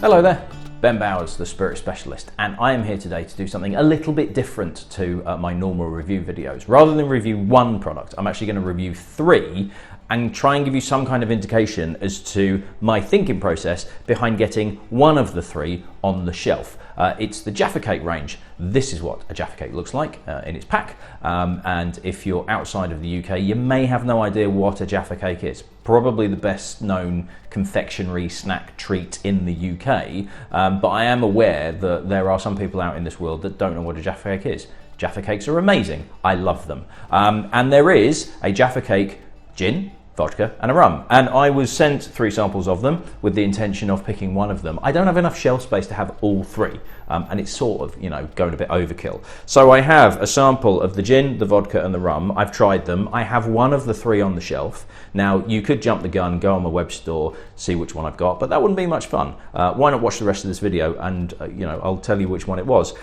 Hello there, Ben Bowers, the Spirit Specialist, and I am here today to do something a little bit different to my normal review videos. Rather than review one product, I'm actually going to review three and try and give you some kind of indication as to my thinking process behind getting one of the three on the shelf. It's the Jaffa Cake range. This is what a Jaffa Cake looks like in its pack, and if you're outside of the UK, you may have no idea what a Jaffa Cake is. Probably the best known confectionery snack treat in the UK, but I am aware that there are some people out in this world that don't know what a Jaffa Cake is. Jaffa Cakes are amazing. I love them. And there is a Jaffa Cake gin, vodka and a rum, and I was sent 3 samples of them with the intention of picking one of them. I don't have enough shelf space to have all 3, and it's sort of, you know, going a bit overkill. So I have a sample of the gin, the vodka and the rum. I've tried them. I have one of the 3 on the shelf. Now you could jump the gun, go on my web store, see which one I've got, but that wouldn't be much fun. Why not watch the rest of this video and you know, I'll tell you which one it was.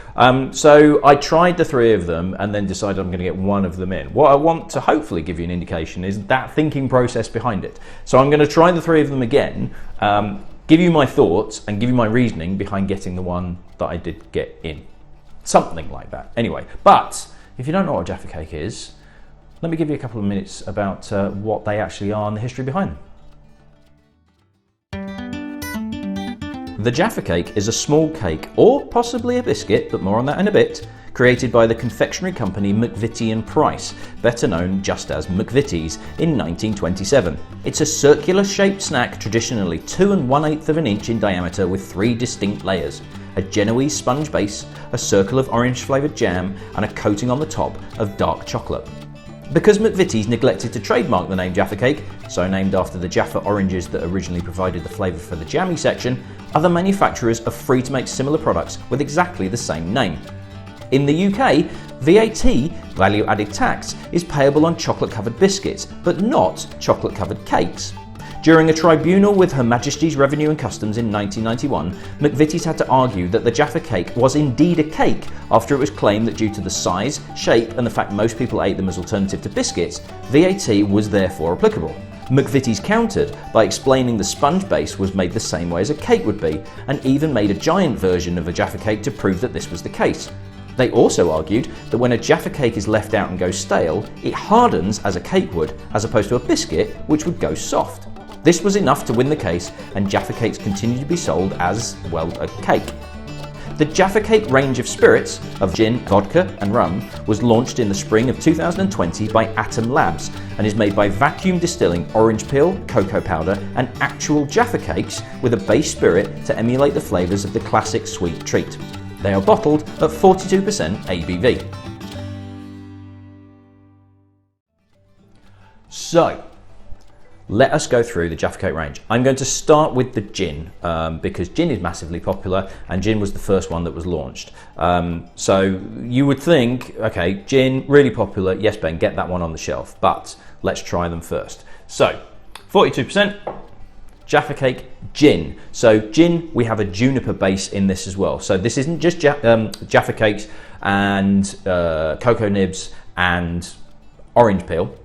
So I tried the 3 of them and then decided I'm going to get one of them in. What I want to hopefully give you an indication is that thinking process behind it. So I'm going to try the 3 of them again, give you my thoughts and give you my reasoning behind getting the one that I did get in. Something like that. Anyway, but if you don't know what a Jaffa Cake is, let me give you a couple of minutes about what they actually are and the history behind them. The Jaffa Cake is a small cake, or possibly a biscuit, but more on that in a bit, created by the confectionery company McVitie and Price, better known just as McVities, in 1927. It's a circular shaped snack traditionally 2 1/8 of an inch in diameter with 3 distinct layers: a Genoise sponge base, a circle of orange flavoured jam, and a coating on the top of dark chocolate. Because McVities neglected to trademark the name Jaffa Cake, so named after the Jaffa oranges that originally provided the flavour for the jammy section, other manufacturers are free to make similar products with exactly the same name. In the UK, VAT, value added tax, is payable on chocolate covered biscuits, but not chocolate covered cakes. During a tribunal with Her Majesty's Revenue and Customs in 1991, McVities had to argue that the Jaffa Cake was indeed a cake after it was claimed that due to the size, shape and the fact most people ate them as alternative to biscuits, VAT was therefore applicable. McVities countered by explaining the sponge base was made the same way as a cake would be, and even made a giant version of a Jaffa Cake to prove that this was the case. They also argued that when a Jaffa Cake is left out and goes stale, it hardens as a cake would, as opposed to a biscuit which would go soft. This was enough to win the case, and Jaffa Cakes continue to be sold as, well, a cake. The Jaffa Cake range of spirits, of gin, vodka and rum, was launched in the spring of 2020 by Atom Labs and is made by vacuum distilling orange peel, cocoa powder and actual Jaffa Cakes with a base spirit to emulate the flavours of the classic sweet treat. They are bottled at 42% ABV. So, let us go through the Jaffa Cake range. I'm going to start with the gin because gin is massively popular and gin was the first one that was launched. So you would think, okay, gin, really popular, yes Ben, get that one on the shelf, but let's try them first. So 42% Jaffa Cake gin. So gin, we have a juniper base in this as well. So this isn't just Jaffa Cakes and cocoa nibs and orange peel.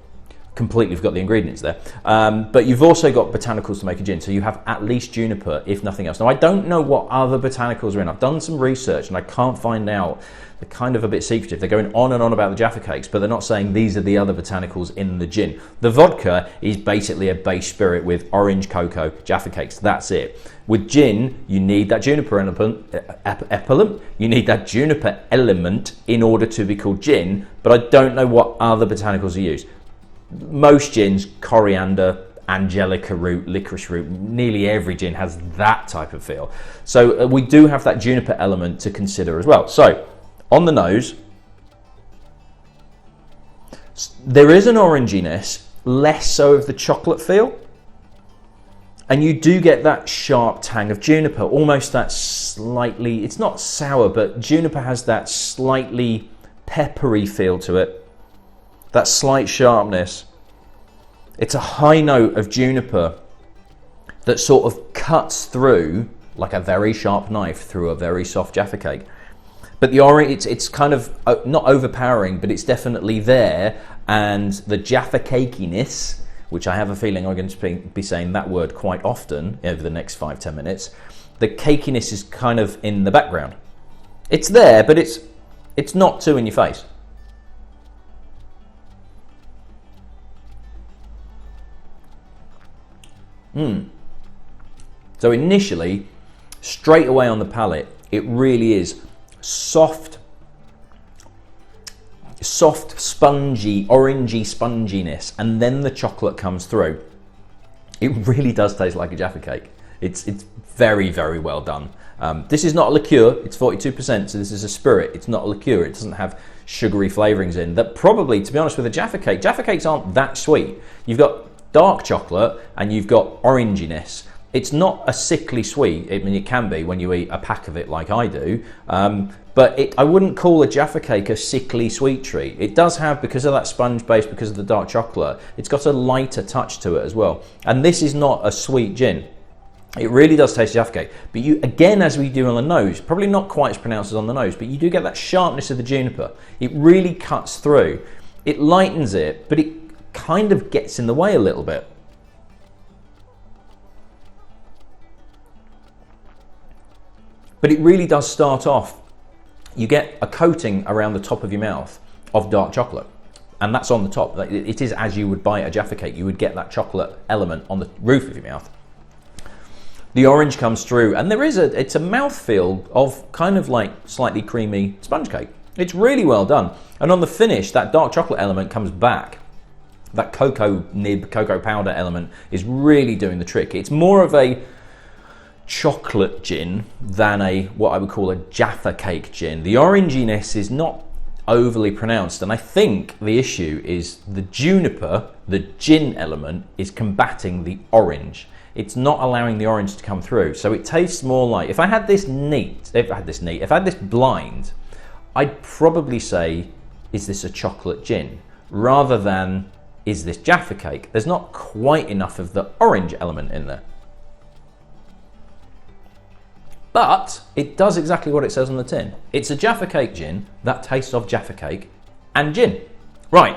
Completely forgot the ingredients there, but you've also got botanicals to make a gin, so you have at least juniper if nothing else. Now I don't know what other botanicals are in. I've done some research and I can't find out. They're kind of a bit secretive. They're going on and on about the Jaffa Cakes, but they're not saying these are the other botanicals in the gin. The vodka is basically a base spirit with orange cocoa Jaffa Cakes. That's it. With gin, you need that juniper element. You need that juniper element in order to be called gin, but I don't know what other botanicals are used. Most gins, coriander, angelica root, licorice root, nearly every gin has that type of feel. So we do have that juniper element to consider as well. So on the nose, there is an oranginess, less so of the chocolate feel. And you do get that sharp tang of juniper, almost that slightly, it's not sour, but juniper has that slightly peppery feel to it. That slight sharpness. It's a high note of juniper that sort of cuts through like a very sharp knife through a very soft Jaffa Cake. But the orange, it's kind of not overpowering, but it's definitely there. And the Jaffa Cakiness, which I have a feeling I'm going to be saying that word quite often over the next 5-10 minutes, The cakiness is kind of in the background. It's there, but it's not too in your face. So initially, straight away on the palate, it really is soft, spongy, orangey sponginess, and then the chocolate comes through. It really does taste like a Jaffa Cake. It's very, very well done. This is not a liqueur, it's 42%, so this is a spirit. It's not a liqueur, it doesn't have sugary flavourings in. That probably, to be honest with a Jaffa Cakes aren't that sweet. You've got dark chocolate and you've got oranginess. It's not a sickly sweet. I mean, it can be when you eat a pack of it like I do, but I wouldn't call a Jaffa Cake a sickly sweet treat. It does have, because of that sponge base, because of the dark chocolate, it's got a lighter touch to it as well. And this is not a sweet gin. It really does taste Jaffa Cake, but you, again, as we do on the nose, probably not quite as pronounced as on the nose, but you do get that sharpness of the juniper. It really cuts through. It lightens it, but it kind of gets in the way a little bit. But it really does start off, you get a coating around the top of your mouth of dark chocolate, and that's on the top. It is as you would bite a Jaffa Cake, you would get that chocolate element on the roof of your mouth. The orange comes through, and it's a mouthfeel of kind of like slightly creamy sponge cake. It's really well done. And on the finish, that dark chocolate element comes back. That cocoa nib, cocoa powder element is really doing the trick. It's more of a chocolate gin than what I would call a Jaffa Cake gin. The oranginess is not overly pronounced, and I think the issue is the juniper, the gin element, is combating the orange. It's not allowing the orange to come through. So it tastes more like, if I had this blind, I'd probably say, is this a chocolate gin? Rather than, is this Jaffa Cake? There's not quite enough of the orange element in there. But it does exactly what it says on the tin. It's a Jaffa Cake gin that tastes of Jaffa Cake and gin. Right,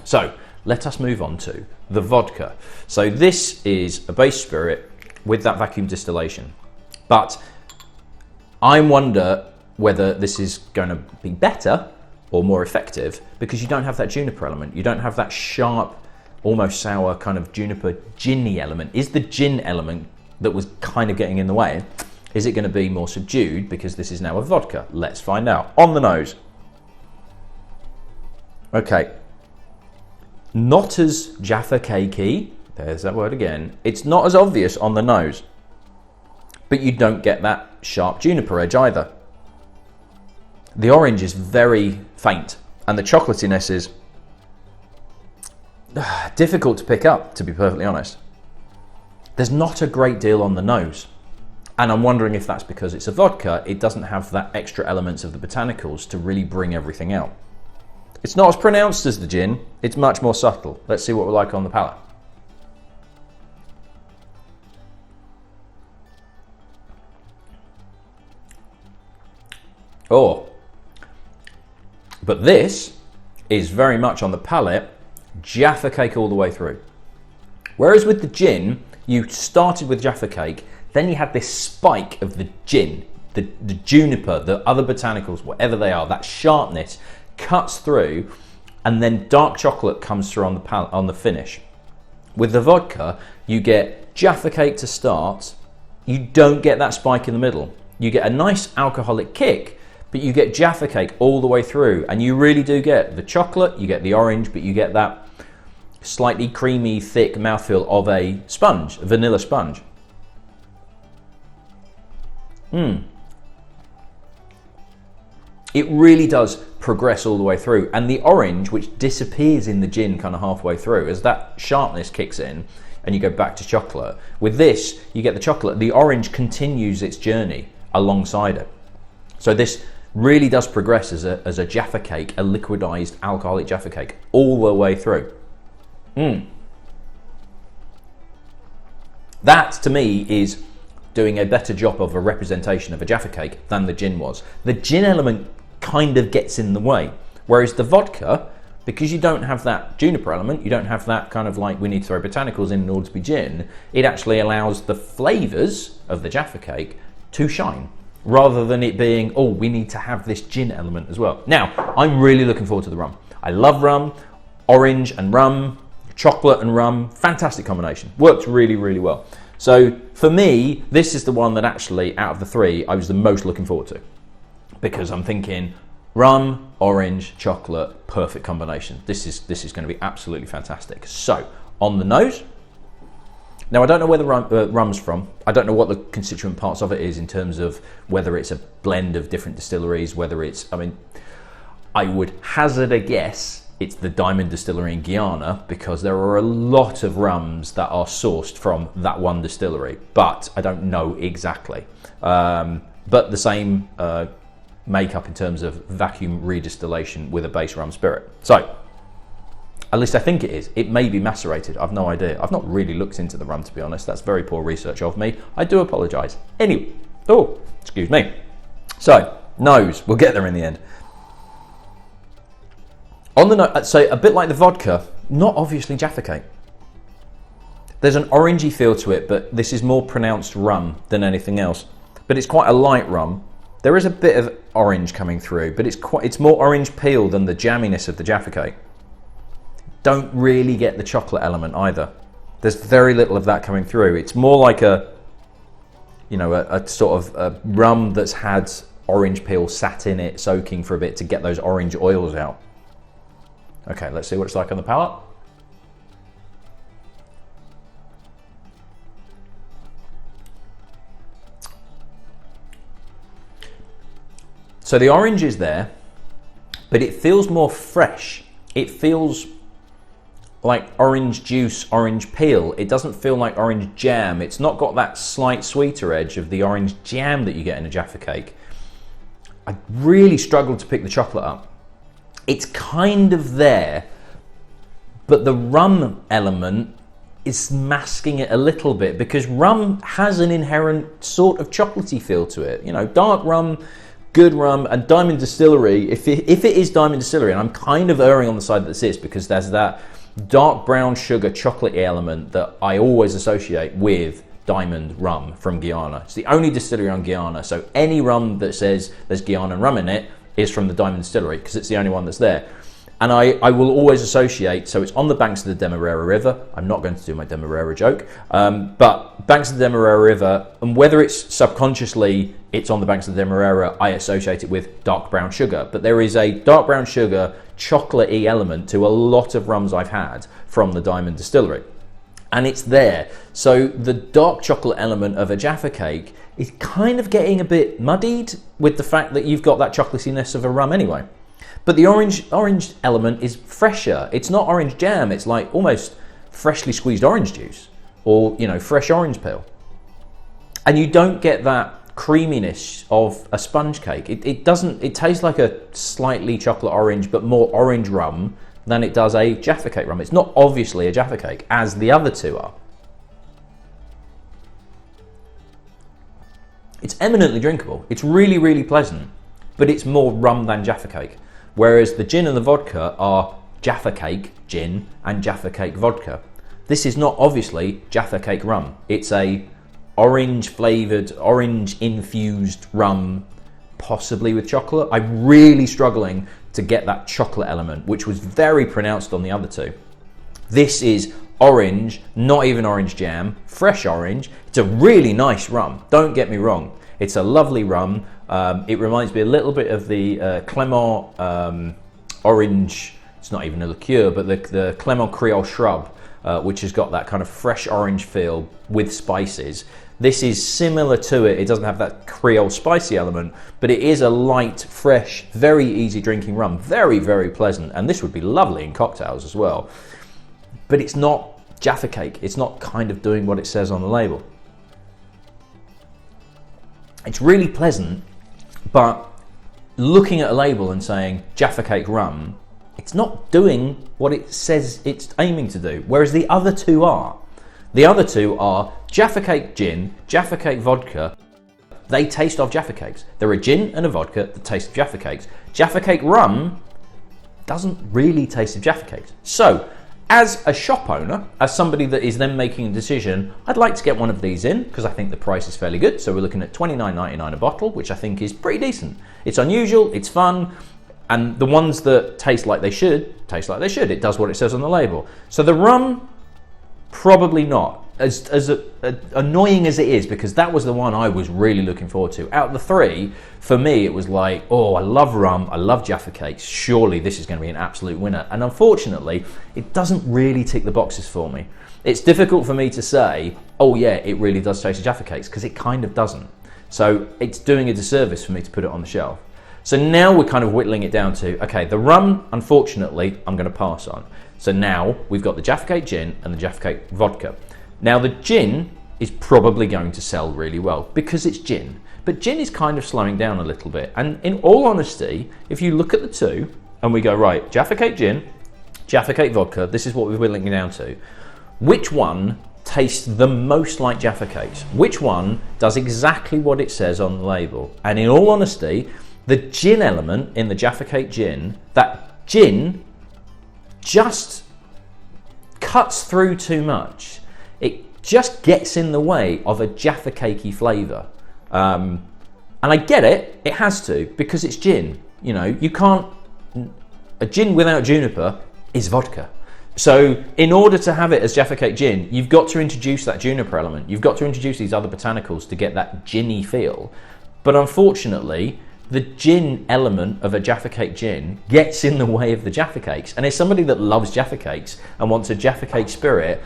so let us move on to the vodka. So this is a base spirit with that vacuum distillation. But I wonder whether this is going to be better or more effective because you don't have that juniper element. You don't have that sharp, almost sour kind of juniper ginny element. Is the gin element that was kind of getting in the way, is it going to be more subdued because this is now a vodka? Let's find out. On the nose. Okay. Not as Jaffa Cakey, there's that word again. It's not as obvious on the nose, but you don't get that sharp juniper edge either. The orange is very faint, and the chocolatiness is difficult to pick up, to be perfectly honest. There's not a great deal on the nose, and I'm wondering if that's because it's a vodka, it doesn't have that extra elements of the botanicals to really bring everything out. It's not as pronounced as the gin, it's much more subtle. Let's see what we're like on the palate. Oh, but this is very much on the palate, Jaffa Cake all the way through. Whereas with the gin, you started with Jaffa Cake, then you had this spike of the gin, the juniper, the other botanicals, whatever they are, that sharpness cuts through, and then dark chocolate comes through on the finish. With the vodka, you get Jaffa Cake to start, you don't get that spike in the middle. You get a nice alcoholic kick, but you get Jaffa Cake all the way through, and you really do get the chocolate, you get the orange, but you get that slightly creamy, thick mouthfeel of a sponge, a vanilla sponge. It really does progress all the way through, and the orange, which disappears in the gin kind of halfway through, as that sharpness kicks in and you go back to chocolate. With this, you get the chocolate, the orange continues its journey alongside it. So this really does progress as a Jaffa Cake, a liquidized alcoholic Jaffa Cake, all the way through. That, to me, is doing a better job of a representation of a Jaffa Cake than the gin was. The gin element kind of gets in the way, whereas the vodka because you don't have that juniper element, you don't have that kind of like we need to throw botanicals in order to be gin, it actually allows the flavours of the Jaffa Cake to shine, rather than it being, oh, we need to have this gin element as well. Now, I'm really looking forward to the rum. I love rum, orange and rum, chocolate and rum, fantastic combination. Works really, really well. So for me, this is the one that actually, out of the three, I was the most looking forward to, because I'm thinking rum, orange, chocolate, perfect combination. This is going to be absolutely fantastic. So on the nose, now I don't know where the rum's from. I don't know what the constituent parts of it is in terms of whether it's a blend of different distilleries, whether it's, I mean, I would hazard a guess it's the Diamond Distillery in Guyana, because there are a lot of rums that are sourced from that one distillery, but I don't know exactly. But the same makeup in terms of vacuum redistillation with a base rum spirit. So, at least I think it is. It may be macerated, I've no idea. I've not really looked into the rum, to be honest. That's very poor research of me. I do apologise. Anyway, oh, excuse me. So, nose, we'll get there in the end. On the nose, so a bit like the vodka, not obviously Jaffa Cake. There's an orangey feel to it, but this is more pronounced rum than anything else. But it's quite a light rum. There is a bit of orange coming through, but it's more orange peel than the jamminess of the Jaffa Cake. Don't really get the chocolate element either. There's very little of that coming through. It's more like a sort of a rum that's had orange peel sat in it, soaking for a bit to get those orange oils out. Okay, let's see what it's like on the palate. So the orange is there, but it feels more fresh. It feels like orange juice, orange peel. It doesn't feel like orange jam. It's not got that slight sweeter edge of the orange jam that you get in a Jaffa Cake. I really struggled to pick the chocolate up. It's kind of there, but the rum element is masking it a little bit, because rum has an inherent sort of chocolatey feel to it. You know, dark rum, good rum, and Diamond Distillery, if it is Diamond Distillery, and I'm kind of erring on the side that this is, because there's that dark brown sugar chocolatey element that I always associate with Diamond rum from Guyana. It's the only distillery on Guyana, so any rum that says there's Guianan rum in it is from the Diamond Distillery, because it's the only one that's there. And I will always associate, so it's on the banks of the Demerara River. I'm not going to do my Demerara joke, but banks of the Demerara River, and whether it's subconsciously it's on the banks of the Demerara, I associate it with dark brown sugar. But there is a dark brown sugar, chocolatey element to a lot of rums I've had from the Diamond Distillery. And it's there. So the dark chocolate element of a Jaffa Cake is kind of getting a bit muddied with the fact that you've got that chocolatiness of a rum anyway. But the orange element is fresher. It's not orange jam. It's like almost freshly squeezed orange juice, or, you know, fresh orange peel. And you don't get that creaminess of a sponge cake. It doesn't. It tastes like a slightly chocolate orange, but more orange rum than it does a Jaffa Cake rum. It's not obviously a Jaffa Cake, as the other two are. It's eminently drinkable. It's really, really pleasant, but it's more rum than Jaffa Cake. Whereas the gin and the vodka are Jaffa Cake gin and Jaffa Cake vodka. This is not obviously Jaffa Cake rum. It's a orange flavoured, orange infused rum, possibly with chocolate. I'm really struggling to get that chocolate element, which was very pronounced on the other two. This is orange, not even orange jam, fresh orange. It's a really nice rum, don't get me wrong. It's a lovely rum. It reminds me a little bit of the Clement orange, it's not even a liqueur, but the Clement Creole shrub, which has got that kind of fresh orange feel with spices. This is similar to it. It doesn't have that Creole spicy element, but it is a light, fresh, very easy drinking rum. Very, very pleasant. And this would be lovely in cocktails as well. But it's not Jaffa Cake. It's not kind of doing what it says on the label. It's really pleasant, but looking at a label and saying Jaffa Cake rum, it's not doing what it says it's aiming to do, whereas the other two are. The other two are Jaffa Cake gin, Jaffa Cake vodka. They taste of Jaffa Cakes. They're a gin and a vodka that taste of Jaffa Cakes. Jaffa Cake rum doesn't really taste of Jaffa Cakes. So, as a shop owner, as somebody that is then making a decision, I'd like to get one of these in because I think the price is fairly good. So we're looking at $29.99 a bottle, which I think is pretty decent. It's unusual, it's fun, and the ones that taste like they should, taste like they should. It does what it says on the label. So the rum, probably not. As annoying as it is, because that was the one I was really looking forward to. Out of the three, for me, it was like, oh, I love rum, I love Jaffa Cakes. Surely this is going to be an absolute winner. And unfortunately, it doesn't really tick the boxes for me. It's difficult for me to say, oh yeah, it really does taste of Jaffa Cakes, because it kind of doesn't. So it's doing a disservice for me to put it on the shelf. So now we're kind of whittling it down to, okay, the rum, unfortunately, I'm going to pass on. So now we've got the Jaffa Cake gin and the Jaffa Cake vodka. Now the gin is probably going to sell really well because it's gin, but gin is kind of slowing down a little bit. And in all honesty, if you look at the two and we go, right, Jaffa Cake gin, Jaffa Cake vodka, this is what we're whittling it down to. Which one tastes the most like Jaffa Cakes? Which one does exactly what it says on the label? And in all honesty, the gin element in the Jaffa Cake gin, that gin just cuts through too much. It just gets in the way of a Jaffa Cakey flavour. And I get it, it has to, because it's gin. You know, you can't, a gin without juniper is vodka. So in order to have it as Jaffa Cake gin, you've got to introduce that juniper element. You've got to introduce these other botanicals to get that ginny feel. But unfortunately, the gin element of a Jaffa Cake gin gets in the way of the Jaffa Cakes. And as somebody that loves Jaffa Cakes and wants a Jaffa Cake spirit,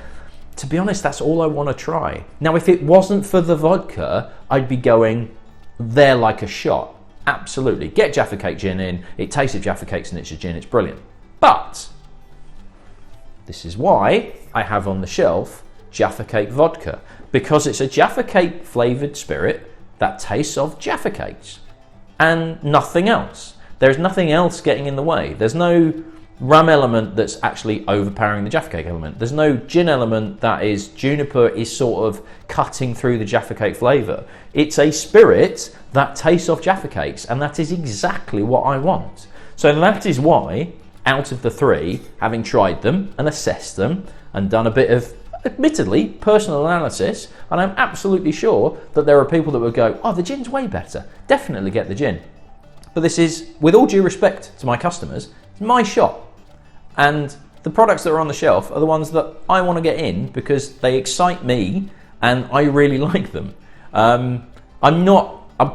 to be honest, that's all I want to try. Now, if it wasn't for the vodka, I'd be going there like a shot. Absolutely. Get Jaffa Cake gin in. It tastes of Jaffa Cakes and it's a gin. It's brilliant. But this is why I have on the shelf Jaffa Cake vodka, because it's a Jaffa Cake flavoured spirit that tastes of Jaffa Cakes and nothing else. There's nothing else getting in the way. There's no rum element that's actually overpowering the Jaffa Cake element. There's no gin element that is juniper is sort of cutting through the Jaffa Cake flavour. It's a spirit that tastes of Jaffa Cakes, and that is exactly what I want. So that is why, out of the three, having tried them and assessed them and done a bit of, admittedly, personal analysis, and I'm absolutely sure that there are people that would go, oh, the gin's way better. Definitely get the gin. But this is, with all due respect to my customers, it's my shop. And the products that are on the shelf are the ones that I want to get in because they excite me and I really like them. I'm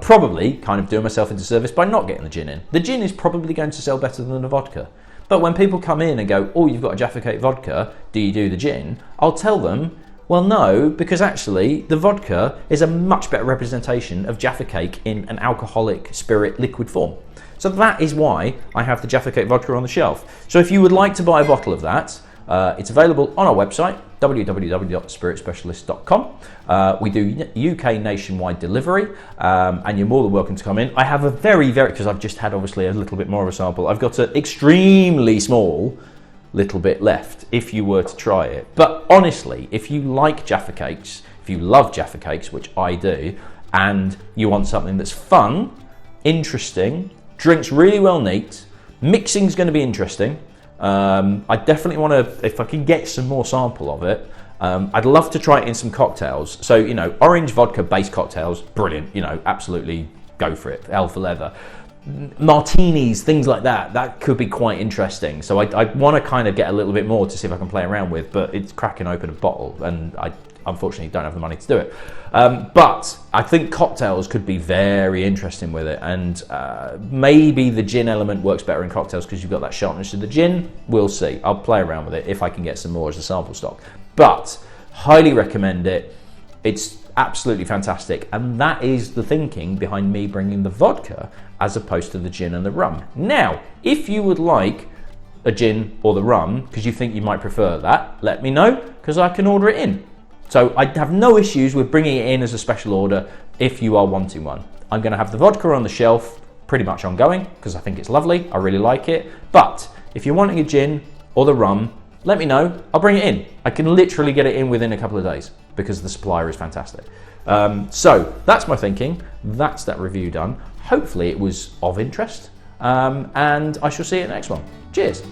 probably kind of doing myself a disservice by not getting the gin in. The gin is probably going to sell better than the vodka. But when people come in and go, oh, you've got a Jaffa Cake vodka, do you do the gin? I'll tell them, well, no, because actually the vodka is a much better representation of Jaffa Cake in an alcoholic spirit liquid form. So that is why I have the Jaffa Cake vodka on the shelf. So if you would like to buy a bottle of that, it's available on our website, www.spiritspecialist.com. We do UK nationwide delivery, and you're more than welcome to come in. I have a very, because I've just had obviously a little bit more of a sample, I've got an extremely small little bit left if you were to try it. But honestly, if you like Jaffa Cakes, if you love Jaffa Cakes, which I do, and you want something that's fun, interesting, drinks really well neat, mixing's going to be interesting. I definitely want to, if I can get some more sample of it, I'd love to try it in some cocktails. So, you know, orange vodka based cocktails, brilliant, you know, absolutely go for it, hell for leather. Martinis, things like that, that could be quite interesting. So I want to kind of get a little bit more to see if I can play around with, but it's cracking open a bottle and I unfortunately don't have the money to do it. But I think cocktails could be very interesting with it, and maybe the gin element works better in cocktails because you've got that sharpness to the gin. We'll see. I'll play around with it if I can get some more as a sample stock. But highly recommend it. It's absolutely fantastic, and that is the thinking behind me bringing the vodka as opposed to the gin and the rum. Now, if you would like a gin or the rum because you think you might prefer that, let me know because I can order it in. So I have no issues with bringing it in as a special order if you are wanting one. I'm going to have the vodka on the shelf pretty much ongoing because I think it's lovely. I really like it. But if you're wanting a gin or the rum, let me know. I'll bring it in. I can literally get it in within a couple of days because the supplier is fantastic. So that's my thinking. That's that review done. Hopefully it was of interest. And I shall see you in the next one. Cheers!